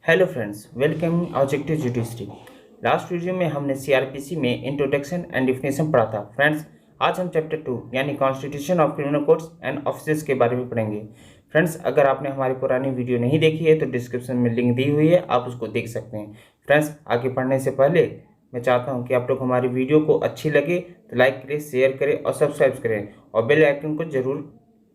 Hello friends, welcome objective judiciary. Last video में हमने CrPC में इंट्रोडक्शन एंड डिफिनेशन पढ़ा था। फ्रेंड्स, आज हम चैप्टर 2 यानी constitution of criminal codes and offices के बारे में पढ़ेंगे। फ्रेंड्स, अगर आपने हमारी पुरानी वीडियो नहीं देखी है तो डिस्क्रिप्शन में लिंक दी हुई है, आप उसको देख सकते हैं। फ्रेंड्स, आगे पढ़ने से पहले मैं चाहता हूँ कि आप लोग हमारी वीडियो को अच्छी लगे तो लाइक करें, शेयर करें और सब्सक्राइब करें और बेल आइकन को जरूर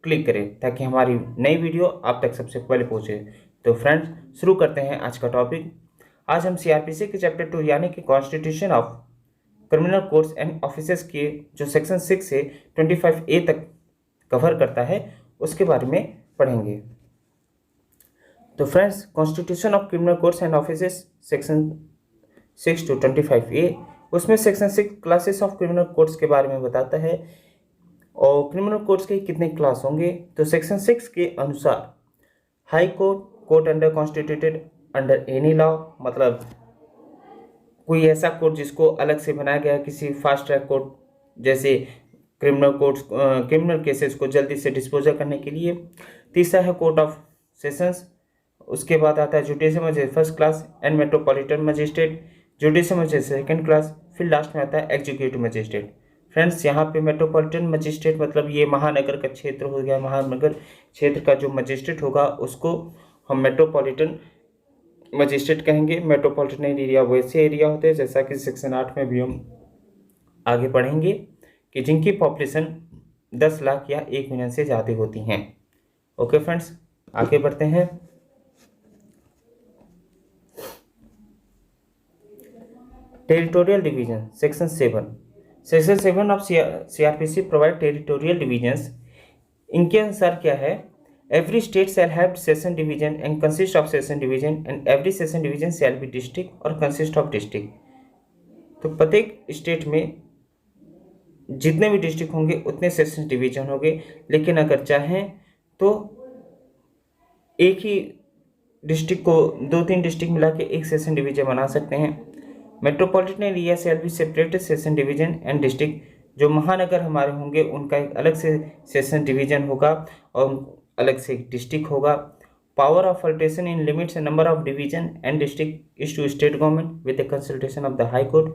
क्लिक करें ताकि हमारी नई वीडियो आप तक सबसे पहले पहुँचे। तो फ्रेंड्स, शुरू करते हैं आज का टॉपिक। आज हम सीआरपीसी के चैप्टर 2 यानी कि constitution of criminal codes and offices के जो सेक्शन 6 से 25A तक कवर करता है उसके बारे में पढ़ेंगे। तो friends, constitution of criminal codes and offices section 6 to 25A, उसमें section 6 classes of criminal codes के बारे में बताता है। और क्रिमिनल कोड्स के कितने क्लास होंगे, तो सेक्शन 6 के अनुसार high court under constituted under any law, मतलब कोई ऐसा कोर्ट जिसको अलग से बनाया गया किसी फास्ट ट्रैक कोर्ट, जैसे क्रिमिनल केसेस को जल्दी से डिस्पोजल करने के लिए। तीसरा है कोर्ट ऑफ सेशंस। उसके बाद आता है judicial magistrate first class and metropolitan magistrate, judicial magistrate second class, फिर लास्ट में आता है एग्जीक्यूटिव मजिस्ट्रेट। फ्रेंड्स, यहाँ पे मेट्रोपॉलिटन मजिस्ट्रेट मतलब ये महानगर का क्षेत्र हो गया। महानगर क्षेत्र का जो मजिस्ट्रेट होगा उसको हम मेट्रोपॉलिटन मजिस्ट्रेट कहेंगे। मेट्रोपॉलिटन एरिया वैसे एरिया होते हैं, जैसा कि सेक्शन 8 में भी हम आगे पढ़ेंगे, कि जिनकी पॉपुलेशन 10 लाख या 1 मिलियन से ज़्यादा होती हैं। ओके फ्रेंड्स, आगे बढ़ते हैं। Territorial division section 7 of CrPC provide territorial divisions. इनके अनुसार क्या है, every state shall have session division and consist of session division and every session division shall be district और कंसिस्ट ऑफ डिस्ट्रिक्ट। तो प्रत्येक स्टेट में जितने भी डिस्ट्रिक्ट होंगे उतने सेशन डिवीजन होंगे, लेकिन अगर चाहें तो एक ही डिस्ट्रिक्ट को 2-3 डिस्ट्रिक्ट मिला के एक सेशन डिवीजन बना सकते हैं। Metropolitan area shall be separated session division and district. जो महानगर हमारे होंगे उनका एक अलग से सेशन डिवीजन होगा और अलग से एक डिस्ट्रिक्ट होगा। Power of alteration in limits and number of division and district is to state government with the consultation of the high court.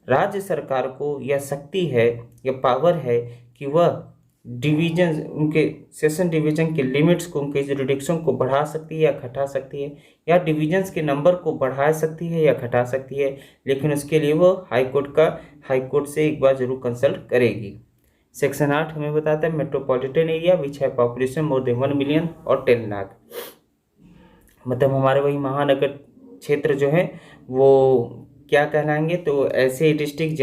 राज्य सरकार को यह शक्ति है, यह पावर है कि वह डिवीजन, उनके सेशन डिवीजन के लिमिट्स को, उनके जुरिडिक्शन को बढ़ा सकती है या घटा सकती है, या डिवीजन्स के नंबर को बढ़ा सकती है या घटा सकती है, लेकिन उसके लिए वो हाई कोर्ट से एक बार जरूर कंसल्ट करेगी। सेक्शन 8 हमें बताता है मेट्रोपॉलिटन एरिया विच है पॉपुलेशन मोर देन 1 मिलियन और 10 लाख, मतलब हमारे वही महानगर क्षेत्र जो है वो क्या कहलाएंगे, तो ऐसे डिस्ट्रिक्ट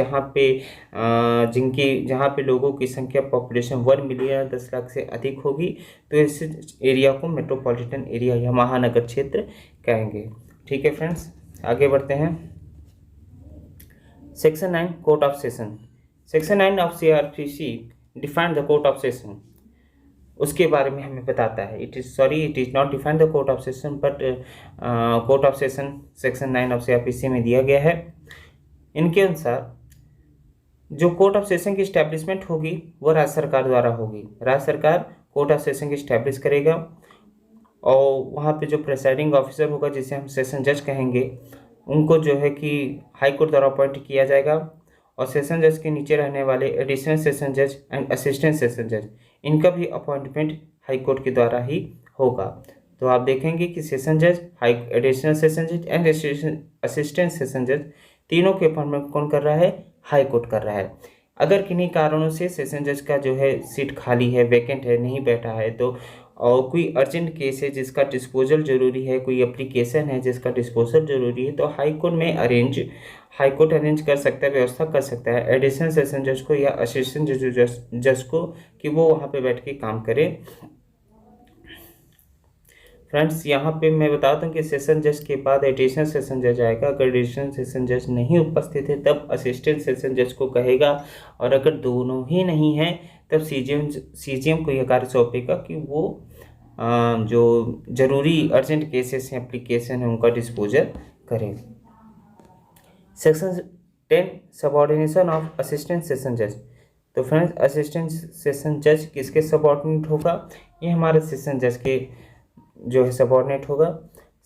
जहाँ पे लोगों की संख्या पॉपुलेशन 1 मिलियन 10 लाख से अधिक होगी, तो इस एरिया को मेट्रोपॉलिटन एरिया या महानगर क्षेत्र कहेंगे। ठीक है फ्रेंड्स, आगे बढ़ते हैं। Section 9 court of session. Section 9 of CrPC define the court of session. उसके बारे में हमें बताता है। It is not define the court of session, but court of session section 9 of CrPC में दिया गया है। इनके अनुसार जो कोर्ट ऑफ सेशन की स्टैब्लिशमेंट होगी वो राज्य सरकार द्वारा होगी। राज्य सरकार कोर्ट ऑफ सेशन की स्टैब्लिश करेगा और वहाँ पे जो प्रेसाइडिंग ऑफिसर होगा, जिसे हम सेशन जज कहेंगे, उनको जो है कि हाई कोर्ट द्वारा अपॉइंट किया जाएगा। और सेशन जज के नीचे रहने वाले एडिशनल सेशन जज एंड असिस्टेंट सेशन जज, इनका भी अपॉइंटमेंट हाई कोर्ट के द्वारा ही होगा। तो आप देखेंगे कि सेशन जज, एडिशनल सेशन जज एंड असिस्टेंट सेशन जज, तीनों के अपॉइंटमेंट कौन कर रहा है, हाई कोर्ट कर रहा है। अगर किन्हीं कारणों से सेशन जज का जो है सीट खाली है, वैकेंट है, नहीं बैठा है, तो और कोई अर्जेंट केस है जिसका डिस्पोजल जरूरी है, कोई एप्लीकेशन है जिसका डिस्पोजल जरूरी है, तो हाई कोर्ट अरेंज कर सकता है, व्यवस्था कर सकता है एडिशनल सेशन जज को या असिस्टेंट जज को कि वो वहाँ पे बैठ के काम करे। फ्रेंड्स, यहाँ पे मैं बताता हूँ कि सेशन जज के बाद एडिशनल सेशन जज आएगा। अगर एडिशनल सेशन जज नहीं उपस्थित है तब असिस्टेंट सेशन जज को कहेगा, और अगर दोनों ही नहीं है तब सीजीएम को यह कार्य सौंपेगा कि वो जो जरूरी अर्जेंट केसेस हैं, एप्लीकेशन है, उनका डिस्पोजल करें। Section 10 subordination of assistant session जज। तो फ्रेंड्स, असिस्टेंट सेशन जज किसके सबऑर्डिनेट होगा, ये हमारे सेशन जज के जो है सबऑर्डिनेट होगा।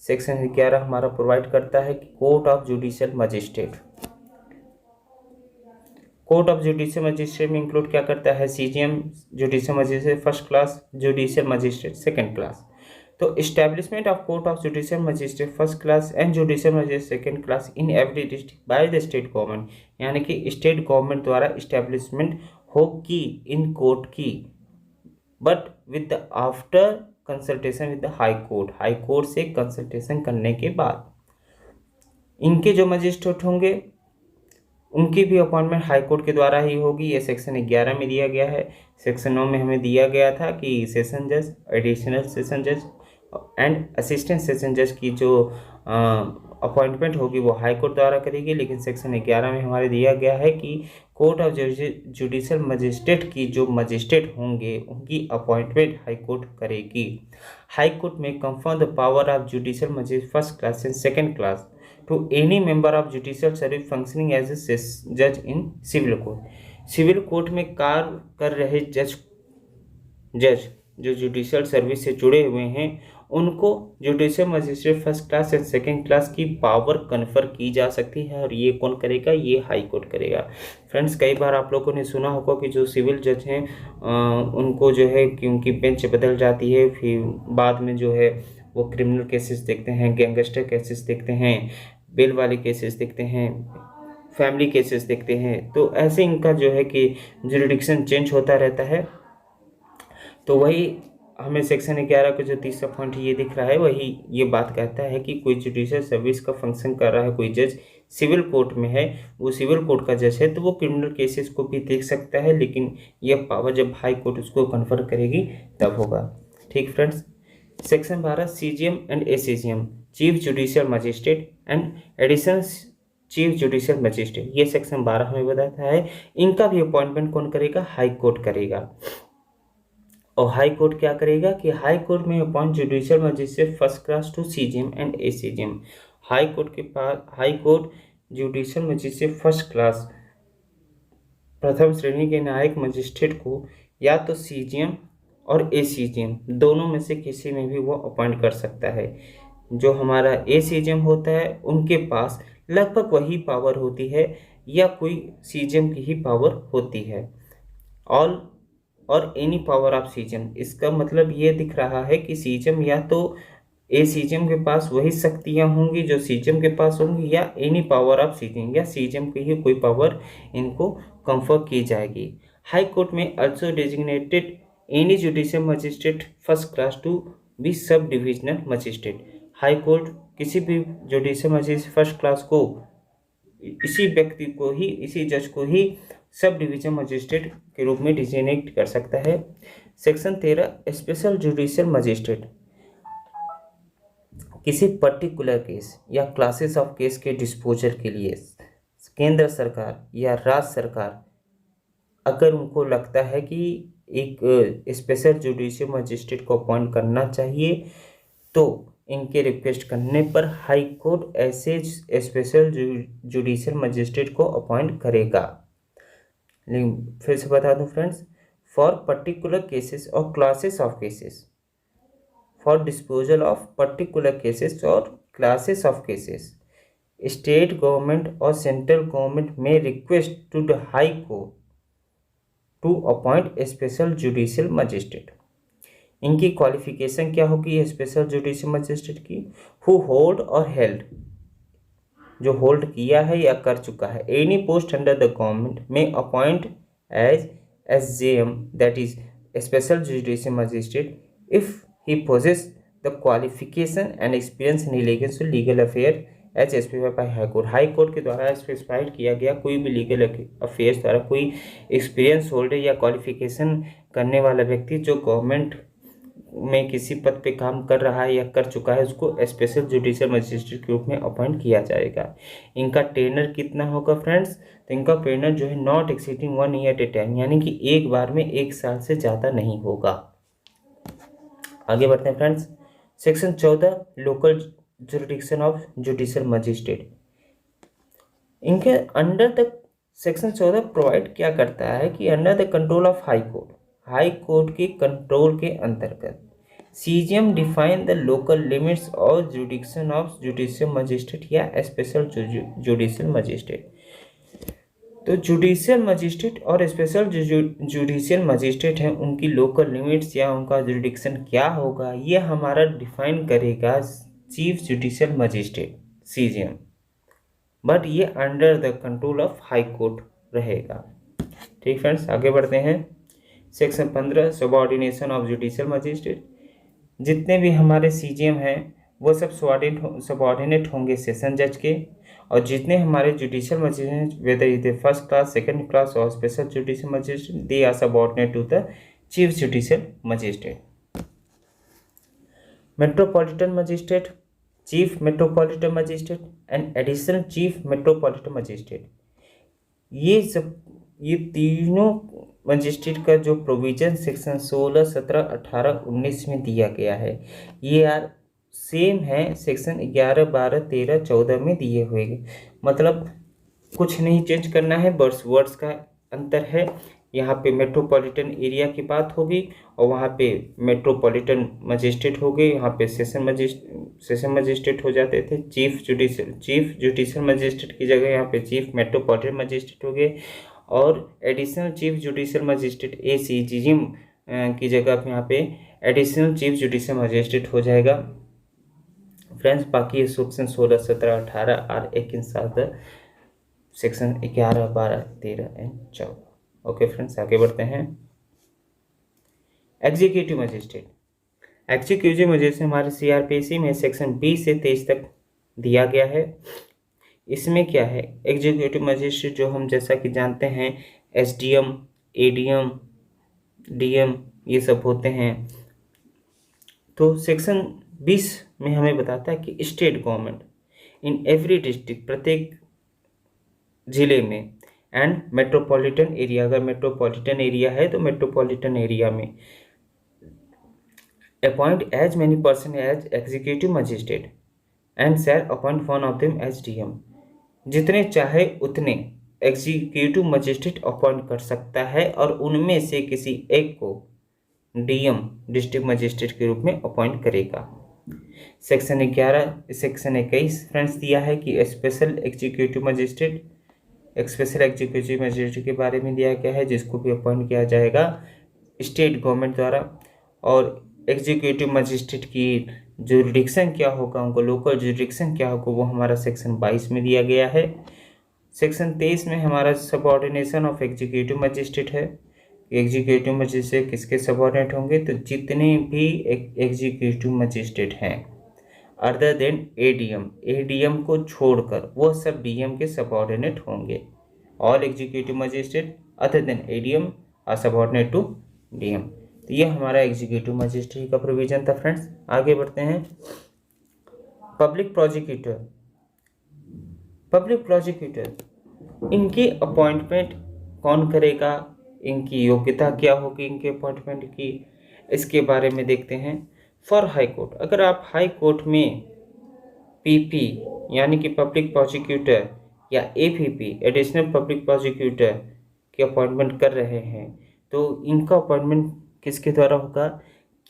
सेक्शन 11 हमारा प्रोवाइड करता है कि court of judicial magistrate. Court of judicial magistrate में इंक्लूड क्या करता है? CGM judicial magistrate first class, judicial magistrate second class. तो establishment of court of judicial magistrate first class and judicial magistrate second class in every district by the state government, यानी कि state government द्वारा establishment होगी इन court की, but with the after consultation with the high court, high court से consultation करने के बाद इनके जो मजिस्ट्रेट होंगे उनकी भी अपॉइंटमेंट हाई कोर्ट के द्वारा ही होगी। ये सेक्शन 11 में दिया गया है। सेक्शन 9 में हमें दिया गया था कि सेशन जज, एडिशनल सेशन जज एंड असिस्टेंट सेशन जज की जो अपॉइंटमेंट होगी वो हाई कोर्ट द्वारा करेगी, लेकिन सेक्शन 11 में हमारे दिया गया है कि कोर्ट ऑफ जुडिशियल मजिस्ट्रेट की जो मजिस्ट्रेट होंगे उनकी अपॉइंटमेंट हाई कोर्ट करेगी। हाई कोर्ट में confirm the power of judicial magistrate first class and second class to any member of judicial service functioning as a judge in civil court। Civil court में कार्य कर रहे जज जो judicial service से जुड़े हुए हैं उनको judicial magistrate first class and second class की पावर कन्फर की जा सकती है, और ये कौन करेगा? ये हाई कोर्ट करेगा। फ्रेंड्स, कई बार आप लोगों ने सुना होगा कि जो सिविल जज हैं उनको जो है क्योंकि बेंच बदल जाती है, फिर बाद में जो है वो क्रिमिनल केसेस देखते हैं, गैंगस्टर केसेस देखते हैं, बेल वाले केसेस देखते हैं, फैमिली केसेस देखते हैं। तो ऐसे इनका जो है कि जुरिडिक्शन चेंज होता रहता है। तो वही हमें सेक्शन 11 का जो तीसरा पॉइंट ये दिख रहा है, वही ये बात कहता है कि कोई जुडिशियल सर्विस का फंक्शन कर रहा है, कोई जज सिविल कोर्ट में है, वो सिविल कोर्ट का जज है, तो वो क्रिमिनल केसेस को भी देख सकता है, लेकिन यह पावर जब हाई कोर्ट उसको कन्फर करेगी तब होगा। ठीक friends, section 12 CGM and ACGM, chief judicial magistrate and additional chief judicial magistrate, ये सेक्शन 12 हमें बताता है। इनका भी अपॉइंटमेंट कौन करेगा? हाई कोर्ट करेगा। और हाई कोर्ट क्या करेगा कि हाई कोर्ट में appoint judicial magistrate first class to CGM and ACGM. High court के पास high court judicial magistrate first class प्रथम श्रेणी के न्यायिक मजिस्ट्रेट को या तो सीजीएम और एसीजीएम दोनों में से किसी में भी वो अपॉइंट कर सकता है। जो हमारा एसीजीएम होता है उनके पास लगभग वही पावर होती है या कोई सीजीएम की ही पावर होती है। ऑल और एनी पावर ऑफ सीजीएम, इसका मतलब ये दिख रहा है कि सीजीएम या तो एसीजीएम के पास वही शक्तियाँ होंगी जो सीजीएम के पास होंगी, या एनी पावर ऑफ सीजीएम या सीजीएम की ही कोई पावर इनको कंफर की जाएगी। हाई कोर्ट में also designated any judicial magistrate first class to be sub divisional magistrate. High court किसी भी जुडिशियल मजिस्ट्रेट फर्स्ट क्लास को, इसी व्यक्ति को ही, इसी जज को ही सब डिवीजन मजिस्ट्रेट के रूप में डिजिग्नेट कर सकता है। सेक्शन 13 स्पेशल जुडिशियल मजिस्ट्रेट, किसी पर्टिकुलर केस या क्लासेस ऑफ केस के डिस्पोजल के लिए केंद्र सरकार या राज्य सरकार अगर उनको लगता है कि एक स्पेशल जुडिशियल मजिस्ट्रेट को अपॉइंट करना चाहिए, तो इनके रिक्वेस्ट करने पर हाई कोर्ट ऐसे स्पेशल जुडिशियल मजिस्ट्रेट को अपॉइंट करेगा। लेकिन फिर से बता दूं फ्रेंड्स, फॉर पर्टिकुलर केसेस और classes of cases, for disposal of particular cases और classes of cases, state government और सेंट्रल गवर्नमेंट में request to the high court to appoint special judicial magistrate. इनकी क्वालिफिकेशन क्या होगी स्पेशल जुडिशियल मजिस्ट्रेट की? Who hold और held, जो hold किया है या कर चुका है, any post under the government में appoint as SJM that is special judicial magistrate if he possesses the qualification and experience in relation to legal affair as specified by high court. High court के द्वारा specified किया गया कोई भी legal affairs द्वारा कोई experience holder या qualification करने वाला व्यक्ति जो गवर्नमेंट में किसी पद पे काम कर रहा है या कर चुका है, उसको स्पेशल जुडिशियल मजिस्ट्रेट के रूप में अपॉइंट किया जाएगा। इनका टेनर कितना होगा फ्रेंड्स? तो इनका टेनर जो है not exceeding 1 year at a time, यानी कि एक बार में 1 साल से ज़्यादा नहीं होगा। आगे बढ़ते हैं friends, section 14 local jurisdiction of judicial magistrate. इनके अंडर द सेक्शन 14 प्रोवाइड क्या करता है कि under the control of high court, high court के कंट्रोल के अंतर्गत CGM define the local limits और जुडिक्शन ऑफ जुडिशियल मजिस्ट्रेट या स्पेशल जुडिशियल मजिस्ट्रेट। तो जुडिशियल मजिस्ट्रेट और स्पेशल जुडिशियल मजिस्ट्रेट हैं, उनकी लोकल लिमिट्स या उनका जुडिक्शन क्या होगा, ये हमारा डिफाइन करेगा chief judicial magistrate CGM, but ये under the control of high court रहेगा। ठीक फ्रेंड्स, आगे बढ़ते हैं। Section 15 subordination of judicial magistrate. जितने भी हमारे सीजीएम हैं वो सब सबऑर्डिनेट होंगे सेशन जज के, और जितने हमारे judicial magistrate whether is the first class, second class और special judicial magistrate, they are subordinate to the chief judicial magistrate. Metropolitan magistrate, chief metropolitan magistrate and additional chief metropolitan magistrate, ये तीनों magistrate का जो provision section 16, 17, 18, 19 में दिया गया है, ये यार सेम है सेक्शन 11, 12, 13, 14 में दिए हुए। मतलब कुछ नहीं चेंज करना है, बस वर्ड्स का अंतर है। यहाँ पे मेट्रोपॉलिटन एरिया की बात होगी और वहाँ पे मेट्रोपॉलिटन मजिस्ट्रेट हो गए, यहाँ पे सेशन मजिस्ट्रेट हो जाते थे। चीफ जुडिशियल मजिस्ट्रेट की जगह यहाँ पे चीफ मेट्रोपॉलिटन मजिस्ट्रेट हो गए, और additional chief judicial magistrate ACGM की जगह यहाँ पे एडिशनल चीफ जुडिशियल मजिस्ट्रेट हो जाएगा। फ्रेंड्स, बाकी सेक्शन 16, 17, 18 आर एक साथ सेक्शन 11, 12, 13 एंड 14। ओके फ्रेंड्स, आगे बढ़ते हैं। Executive magistrate. एग्जीक्यूटिव मजिस्ट्रेट हमारे CRPC में सेक्शन 20 से 23 तक दिया गया है। इसमें क्या है, एग्जीक्यूटिव मजिस्ट्रेट जो हम जैसा कि जानते हैं SDM, ADM, DM ये सब होते हैं। तो सेक्शन 20 में हमें बताता है कि state government in every district, प्रत्येक जिले में, एंड मेट्रोपॉलिटन एरिया, अगर मेट्रोपॉलिटन एरिया है तो मेट्रोपॉलिटन एरिया में, appoint as many person as executive magistrate and shall appoint one of them as DM। जितने चाहे उतने एग्जीक्यूटिव मजिस्ट्रेट अपॉइंट कर सकता है और उनमें से किसी एक को DM डिस्ट्रिक्ट मजिस्ट्रेट के रूप में अपॉइंट करेगा। सेक्शन 21 फ्रेंड्स दिया है कि स्पेशल एग्जीक्यूटिव मजिस्ट्रेट के बारे में दिया गया है, जिसको भी अपॉइंट किया जाएगा स्टेट गवर्नमेंट द्वारा। और एग्जीक्यूटिव मजिस्ट्रेट की जुरिडिक्शन क्या होगा, उनको लोकल जुरिडिक्शन क्या होगा, वो हमारा सेक्शन 22 में दिया गया है। सेक्शन 23 में हमारा सबऑर्डिनेशन ऑफ एग्जीक्यूटिव मजिस्ट्रेट है। एग्जीक्यूटिव मजिस्ट्रेट किसके सबऑर्डिनेट होंगे, तो जितने भी एग्जीक्यूटिव मजिस्ट्रेट हैं अदर देन ADM को छोड़कर वो सब DM के सबऑर्डिनेट होंगे। All executive magistrate other than ADM are subordinate to DM। तो ये हमारा एग्जीक्यूटिव मजिस्ट्रेट का प्रोविजन था। फ्रेंड्स, आगे बढ़ते हैं। पब्लिक प्रोसिक्यूटर, इनकी अपॉइंटमेंट कौन करेगा, इनकी योग्यता क्या होगी इनके अपॉइंटमेंट की, इसके बारे में देखते हैं। फॉर हाई कोर्ट, अगर आप हाई कोर्ट में PP यानी कि पब्लिक प्रोसिक्यूटर या APP एडिशनल पब्लिक प्रोसिक्यूटर की अपॉइंटमेंट कर रहे हैं, तो इनका अपॉइंटमेंट किसके द्वारा होगा,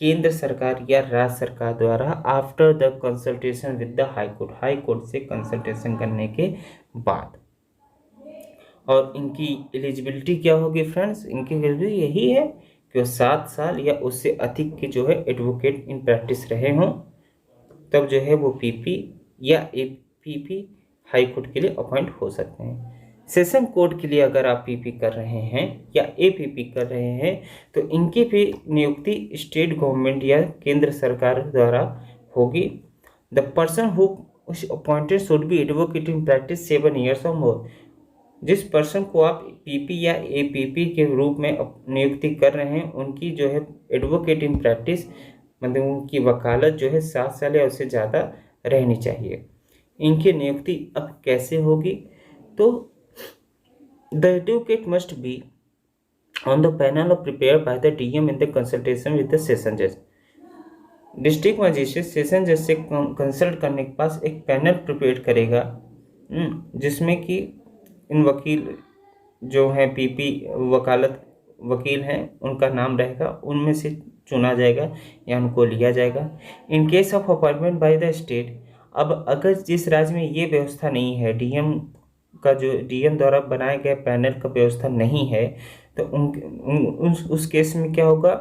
केंद्र सरकार या राज्य सरकार द्वारा, after the consultation with the high court से कंसल्टेशन करने के बाद। और इनकी एलिजिबिलिटी क्या होगी फ्रेंड्स, इनकी एलिजिबिलिटी यही है कि वो 7 साल या उससे अधिक के जो है एडवोकेट इन प्रैक्टिस रहे हों, तब जो है वो PP या APP हाई कोर्ट के लिए अपॉइंट हो सकते हैं। सेशन कोर्ट के लिए अगर आप PP कर रहे हैं या APP कर रहे हैं, तो इनकी भी नियुक्ति स्टेट गवर्नमेंट या केंद्र सरकार द्वारा होगी। The person who appointed should be advocate in practice 7 years और मोर। जिस पर्सन को आप PP या APP के रूप में नियुक्ति कर रहे हैं, उनकी जो है एडवोकेट इन प्रैक्टिस मतलब उनकी वकालत जो है 7 साल या उससे ज़्यादा रहनी चाहिए। इनकी नियुक्ति अब कैसे होगी, तो the advocate must be on the panel और prepare by the DM in the consultation with the session जज। डिस्ट्रिक्ट मजिस्ट्रेट सेशन जज से कंसल्ट करने के पास एक पैनल प्रिपेयर करेगा, जिसमें कि इन वकील जो हैं PP वकालत वकील हैं उनका नाम रहेगा, उनमें से चुना जाएगा या उनको लिया जाएगा। In case of appointment bye the state, अब अगर जिस राज्य में ये व्यवस्था नहीं है, डीएम का जो डीएम द्वारा बनाया गया पैनल का व्यवस्था नहीं है, तो उस केस में क्या होगा,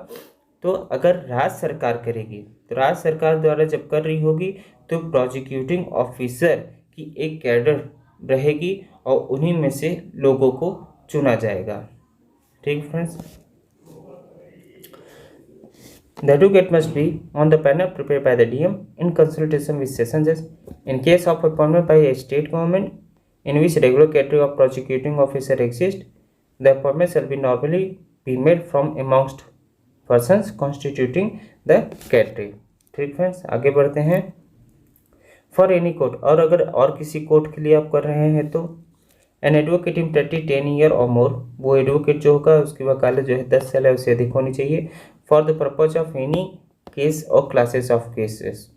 तो अगर राज्य सरकार करेगी तो राज्य सरकार द्वारा जब कर रही होगी तो प्रोसिक्यूटिंग ऑफिसर की एक कैडर रहेगी और उन्हीं में से लोगों को चुना जाएगा। ठीक friends, the advocate must be on the panel prepared by the DM in consultation with session judge. In case of appointment by a state government in which regular category of prosecuting officer exists, the appointment shall be normally be made from amongst persons constituting the category. ठीक friends, आगे बढ़ते हैं। For any court, और अगर और किसी court के लिए आप कर रहे हैं तो an advocate in practice 10 year और मोर, वो एडवोकेट जो होगा उसकी वकालत जो है 10 साल है उससे अधिक होनी चाहिए। For the purpose of any case और classes of cases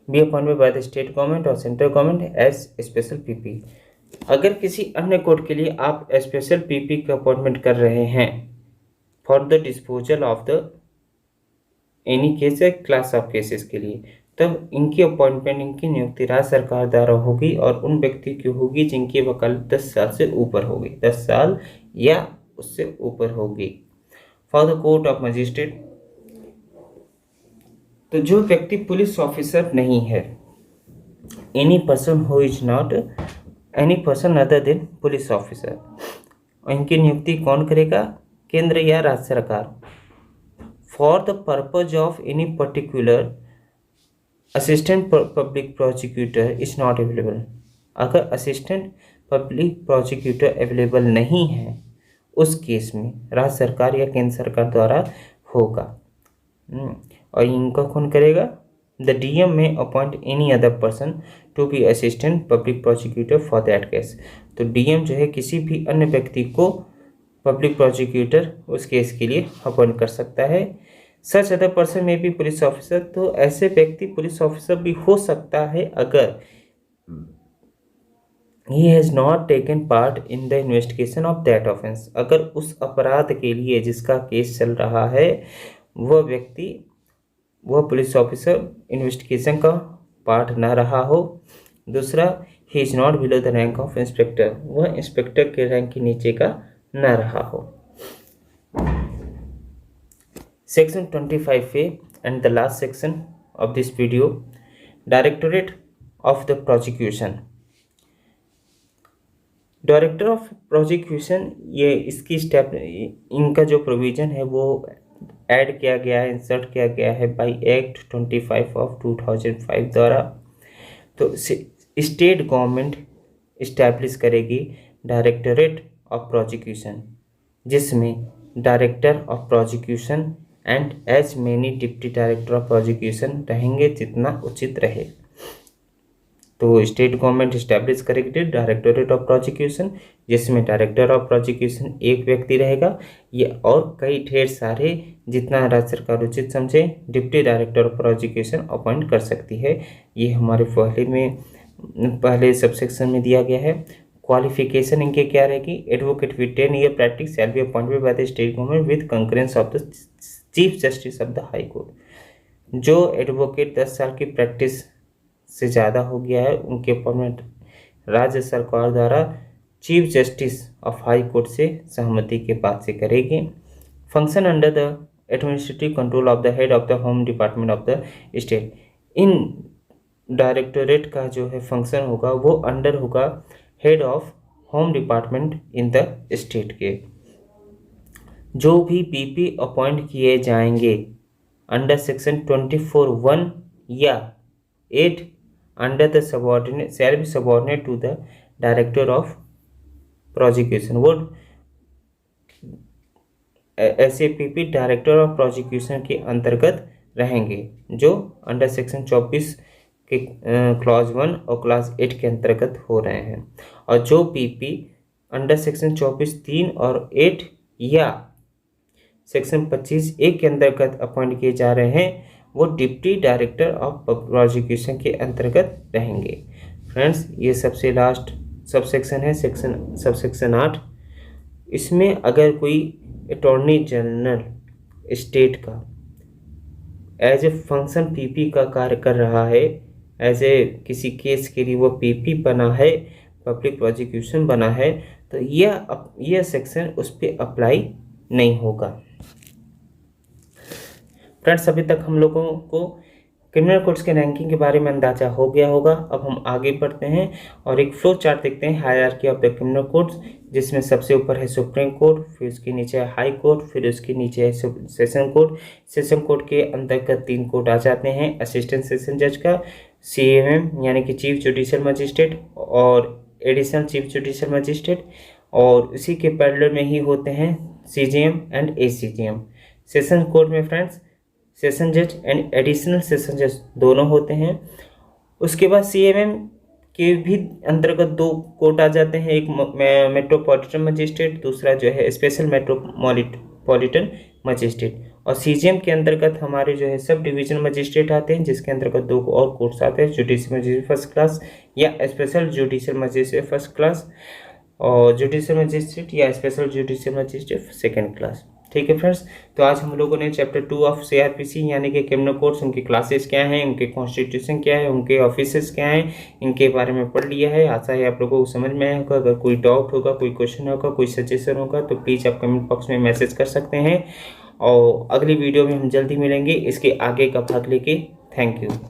be appointed by the state government और central government as special PP. अगर किसी अन्य कोर्ट के लिए आप स्पेशल पीपी का अपॉइंटमेंट कर रहे हैं for the disposal of the any case class of cases के लिए, तब इनकी अपॉइंटमेंट, इनकी नियुक्ति राज्य सरकार द्वारा होगी और उन व्यक्ति की होगी जिनकी वकालत 10 साल से ऊपर होगी, 10 साल या उससे ऊपर होगी। For the court of magistrate, तो जो व्यक्ति पुलिस ऑफिसर नहीं है, any person who is not any person other than police officer, इनकी नियुक्ति कौन करेगा, केंद्र या राज्य सरकार। For the purpose of any particular assistant public prosecutor is not available, अगर असिस्टेंट पब्लिक प्रोसिक्यूटर अवेलेबल नहीं है उस केस में राज्य सरकार या केंद्र सरकार द्वारा होगा। और इनका कौन करेगा, the DM may appoint any other person to be assistant public prosecutor for that case, तो डीएम जो है किसी भी अन्य व्यक्ति को पब्लिक प्रोसिक्यूटर उस केस के लिए अपॉइंट कर सकता है। सच अदर पर्सन में भी पुलिस ऑफिसर, तो ऐसे व्यक्ति पुलिस ऑफिसर भी हो सकता है अगर he has not taken part in the investigation of that offense, अगर उस अपराध के लिए जिसका केस चल रहा है वह व्यक्ति, वह पुलिस ऑफिसर इन्वेस्टिगेशन का पार्ट ना रहा हो। दूसरा, he is not below the rank of inspector, वह इंस्पेक्टर के रैंक के नीचे का ना रहा हो। Section 25A and the last section of this video, Directorate of the Prosecution। Director of prosecution, ये इसकी स्टेप, इनका जो प्रोविज़न है वो ऐड किया गया है, इंसर्ट किया गया है बाय एक्ट 25 ऑफ 2005 द्वारा। तो स्टेट गवर्नमेंट इस्टेब्लिश करेगी डायरेक्टरेट ऑफ प्रोसिक्यूशन, जिसमें director of prosecution and as many deputy director of prosecution रहेंगे जितना उचित रहे। तो स्टेट गवर्नमेंट इस्टेब्लिश करेगी डायरेक्टोरेट ऑफ प्रोसिक्यूशन, जिसमें डायरेक्टर ऑफ प्रोसिक्यूशन एक व्यक्ति रहेगा, ये और कई ढेर सारे जितना राज्य सरकार उचित समझे deputy director of prosecution appoint कर सकती है। ये हमारे पहले सबसेक्शन में दिया गया है। क्वालिफिकेशन इनके क्या रहेगी, advocate with 10 year practice shall be appointed by the state government with concurrence of the chief justice of the high court. जो एडवोकेट 10 साल की प्रैक्टिस से ज़्यादा हो गया है उनके अपॉइंटमेंट राज्य सरकार द्वारा chief justice of high court से सहमति के बाद से करेगी। Function under the administrative control of the head of the home department of the state. In directorate का जो है फंक्शन होगा वो अंडर होगा head of home department in the state के। जो भी पीपी अपॉइंट किए जाएंगे अंडर सेक्शन 24(1) या 8 under the subordinate shall be subordinate to the director of prosecution, वो SAPP डायरेक्टर ऑफ प्रोसिक्यूशन के अंतर्गत रहेंगे जो अंडर सेक्शन 24 के क्लॉज 1 और क्लॉज 8 के अंतर्गत हो रहे हैं। और जो पीपी अंडर सेक्शन 24(3) और 8 या सेक्शन 25(1) के अंतर्गत अपॉइंट किए जा रहे हैं वो डिप्टी डायरेक्टर ऑफ प्रोसिक्यूशन के अंतर्गत रहेंगे। फ्रेंड्स, ये सबसे लास्ट सबसेक्शन है सबसेक्शन 8। इसमें अगर कोई अटॉर्नी जनरल स्टेट का एज ए फंक्शन पीपी का कार्य कर रहा है, एज ए किसी केस के लिए वो पीपी बना है, पब्लिक प्रोसिक्यूशन बना है, तो यह सेक्शन उस पर अप्लाई नहीं होगा। फ्रेंड्स, अभी तक हम लोगों को क्रिमिनल कोर्ट्स के रैंकिंग के बारे में अंदाजा हो गया होगा। अब हम आगे बढ़ते हैं और एक फ्लो चार्ट देखते हैं hierarchy of the criminal courts, जिसमें सबसे ऊपर है सुप्रीम कोर्ट, फिर उसके नीचे है हाई कोर्ट, फिर उसके नीचे है सेशन कोर्ट। सेशन कोर्ट के अंतर्गत 3 कोर्ट आ जाते हैं, असिस्टेंट सेशन जज का, CMM यानी कि चीफ जुडिशियल मजिस्ट्रेट, और एडिशनल चीफ जुडिशियल मजिस्ट्रेट, और इसी के पैरेलल में ही होते हैं CJM and ACJM। Session court में फ्रेंड्स सेशन जज एंड एडिशनल सेशन जज दोनों होते हैं। उसके बाद CMM के भी अंतर्गत 2 कोर्ट आ जाते हैं, एक मेट्रोपॉलिटन मजिस्ट्रेट, दूसरा जो है स्पेशल मेट्रोपॉलिटन मजिस्ट्रेट। और CJM के अंतर्गत हमारे जो है सब डिवीजन मजिस्ट्रेट आते हैं, जिसके अंतर्गत 2 और कोर्ट्स आते हैं, जुडिशियल मजिस्ट्रेट फर्स्ट क्लास या special judicial magistrate first class, और जुडिशियल मजिस्ट्रेट या special judicial magistrate second class. ठीक है फ्रेंड्स, तो आज हम लोगों ने चैप्टर 2 ऑफ CRPC यानी कि क्रिमिनल कोर्ट्स, उनकी क्लासेस क्या हैं, उनके कॉन्स्टिट्यूशन क्या है, उनके ऑफिसेस क्या हैं, इनके बारे में पढ़ लिया है। आशा है आप लोगों को समझ में आया होगा। अगर कोई डाउट होगा, कोई क्वेश्चन होगा, कोई सजेशन होगा, तो प्लीज़ आप कमेंट बॉक्स में मैसेज कर सकते हैं। और अगली वीडियो में हम जल्दी मिलेंगे इसके आगे का भाग लेके। Thank you.